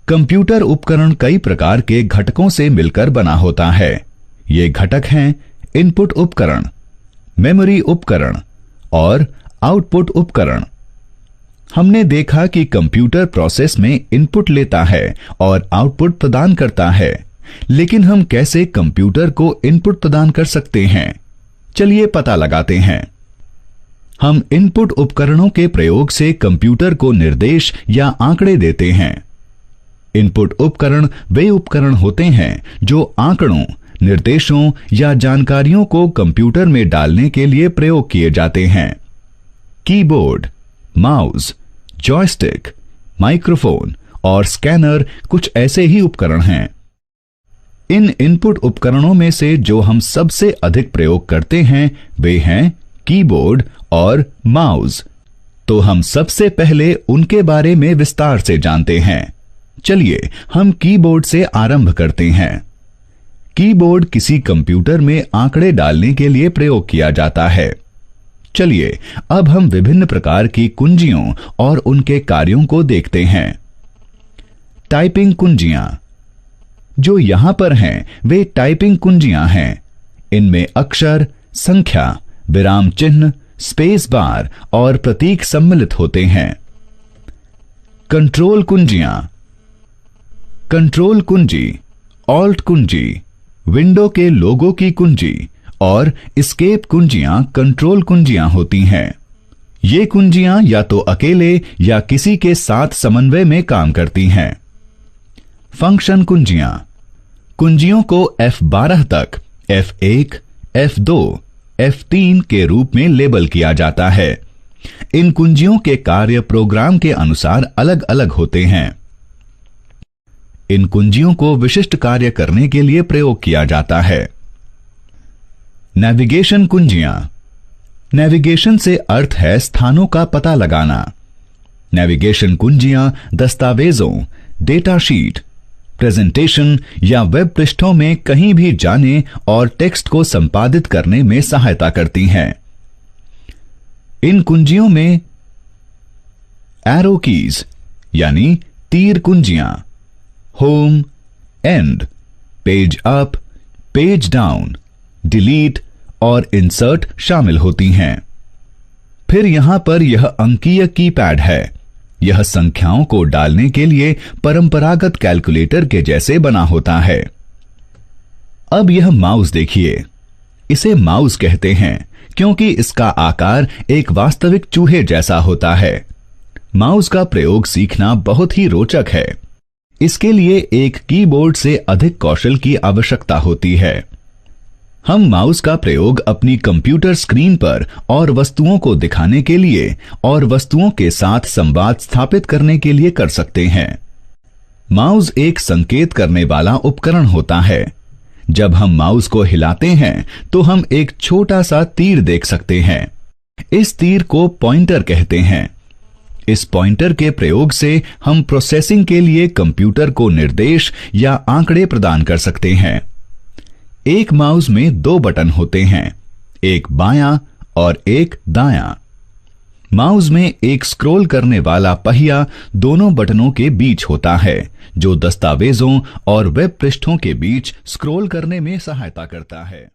Computer उपकरण कई प्रकार के घटकों से मिलकर बना होता है। ये घटक हैं इनपुट उपकरण, मेमोरी उपकरण और आउटपुट उपकरण। हमने देखा कि कंप्यूटर प्रोसेस में इनपुट लेता है और आउटपुट प्रदान करता है, लेकिन हम कैसे कंप्यूटर को इनपुट प्रदान कर सकते हैं? चलिए पता लगाते हैं। हम इनपुट उपकरणों के प्रयोग से कंप्यूटर को निर्देश या आंकड़े देते हैं। इनपुट उपकरण वे उपकरण होते हैं जो आंकड़ों, निर्देशों या जानकारियों को कंप्यूटर में डालने के लिए प्रयोग किए जाते हैं। कीबोर्ड, माउस, जॉयस्टिक, माइक्रोफोन और स्कैनर कुछ ऐसे ही उपकरण हैं। इन इनपुट उपकरणों में से जो हम सबसे अधिक प्रयोग करते हैं वे हैं कीबोर्ड और माउस। तो हम सबसे पहले उनके बारे में विस्तार से जानते हैं। चलिए हम कीबोर्ड से आरंभ करते हैं। कीबोर्ड किसी कंप्यूटर में आंकड़े डालने के लिए प्रयोग किया जाता है। चलिए अब हम विभिन्न प्रकार की कुंजियों और उनके कार्यों को देखते हैं। टाइपिंग कुंजियां जो यहां पर हैं वे टाइपिंग कुंजियां हैं। इनमें अक्षर, संख्या, विराम चिन्ह, स्पेस बार और प्रतीक सम्मिलित होते हैं। कंट्रोल कुंजियां, कंट्रोल कुंजी, ऑल्ट कुंजी, विंडो के लोगो की कुंजी और एस्केप कुंजियां कंट्रोल कुंजियां होती हैं। ये कुंजियां या तो अकेले या किसी के साथ समन्वय में काम करती हैं। फंक्शन कुंजियां, कुंजियों को F12 तक F1, F2, F3 के रूप में लेबल किया जाता है। इन कुंजियों के कार्य प्रोग्राम के अनुसार अलग अलग होते हैं। इन कुंजियों को विशिष्ट कार्य करने के लिए प्रयोग किया जाता है। नेविगेशन कुंजियां, नेविगेशन से अर्थ है स्थानों का पता लगाना। नेविगेशन कुंजियां दस्तावेजों, डेटा शीट, प्रेजेंटेशन या वेब पृष्ठों में कहीं भी जाने और टेक्स्ट को संपादित करने में सहायता करती हैं। इन कुंजियों में एरो कीज यानी तीर कुंजियां, home, end, page up, page down, delete और इंसर्ट शामिल होती हैं। फिर यहां पर यह अंकीय कीपैड है। यह संख्याओं को डालने के लिए परंपरागत कैलकुलेटर के जैसे बना होता है। अब यह माउस देखिए। इसे माउस कहते हैं क्योंकि इसका आकार एक वास्तविक चूहे जैसा होता है। माउस का प्रयोग सीखना बहुत ही रोचक है। इसके लिए एक कीबोर्ड से अधिक कौशल की आवश्यकता होती है। हम माउस का प्रयोग अपनी कंप्यूटर स्क्रीन पर और वस्तुओं को दिखाने के लिए और वस्तुओं के साथ संवाद स्थापित करने के लिए कर सकते हैं। माउस एक संकेत करने वाला उपकरण होता है। जब हम माउस को हिलाते हैं तो हम एक छोटा सा तीर देख सकते हैं। इस तीर को पॉइंटर कहते हैं। इस पॉइंटर के प्रयोग से हम प्रोसेसिंग के लिए कंप्यूटर को निर्देश या आंकड़े प्रदान कर सकते हैं। एक माउस में 2 बटन होते हैं, एक बायां और एक दायां। माउस में एक स्क्रॉल करने वाला पहिया दोनों बटनों के बीच होता है, जो दस्तावेजों और वेब पृष्ठों के बीच स्क्रॉल करने में सहायता करता है।